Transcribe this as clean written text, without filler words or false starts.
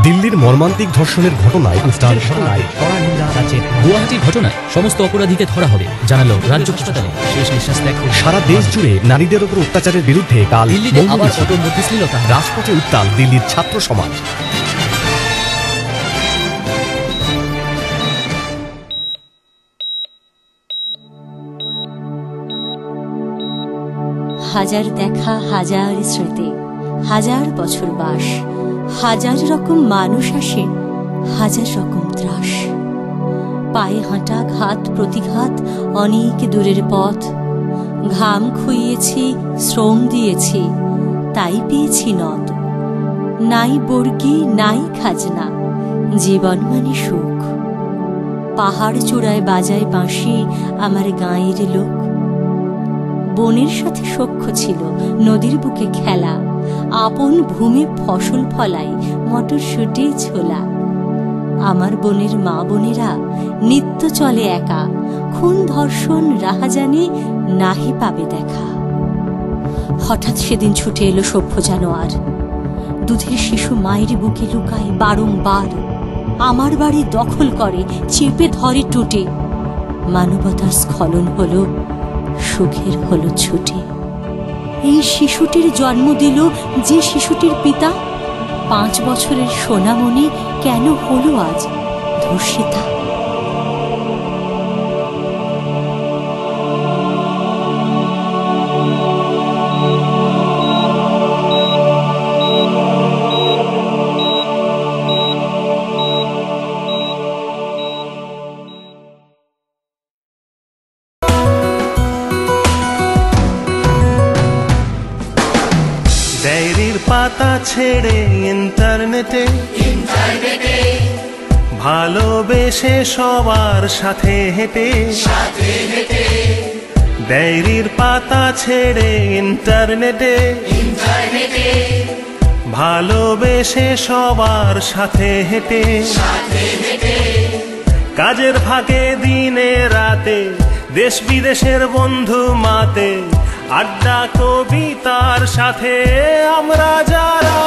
দিল্লির মর্মান্তিক ধর্ষণের ঘটনায় কড়া নিন্দা রাজ্যের। গুয়াহাটির ঘটনায় সমস্ত অপরাধীকে ধরা হবে জানালো রাজ্য হাসপাতালে শেষ নিঃশ্বাস ত্যাগ। সারা দেশ জুড়ে নারীদের উপর অত্যাচারের বিরুদ্ধে কাল দিল্লিতে আবার অটোর মধ্যে শ্লীলতা, রাজপথে উত্তাল দিল্লির ছাত্র সমাজ। হাজার দেখা, হাজার স্মৃতি, হাজার বছর বাস, হাজার রকম মানুষ আসে, হাজার রকম ত্রাস। পায়ে হাঁটা ঘাত প্রতিঘাত, অনেক দূরের পথ। ঘাম খুইয়েছি, শ্রম দিয়েছি, তাই পেয়েছি নদ। নাই বর্গি নাই খাজনা, জীবন মানে সুখ। পাহাড় চূড়ায় বাজায় বাঁশি আমার গাঁয়ের লোক। বনের সাথে সখ্য ছিল, নদীর বুকে খেলা। আপন ভূমি ফসল ফলাই, মটরশুঁটি ছোলা। আমার বনের মা বোনেরা নিত্য চলে একা, খুন ধর্ষণ রাহাজানি নাহি পাবে দেখা। হঠাৎ সেদিন ছুটে এলো সভ্য জানোয়ার, দুধের শিশু মায়ের বুকে লুকায় বারংবার। আমার বাড়ি দখল করে, চেপে ধরে টুটে। মানবতার স্খলন হলো, সুখের হলো ছুটি। এই শিশুটির জন্ম দিল যে শিশুটির পিতা, 5 বছরের সোনামণি কেন হলো আজ ধর্ষিতা? ডায়েরির পাতা ছেড়ে ইন্টারনেটে ভালোবেসে সবার সাথে হেঁটে। ডায়েরির পাতা ছেড়ে ইন্টারনেটে ভালোবেসে সবার সাথে হেঁটে। কাজের ফাঁকে দিনে রাতে দেশ বিদেশের বন্ধু মাতে, আড্ডা কবিতার সাথে আমরা যারা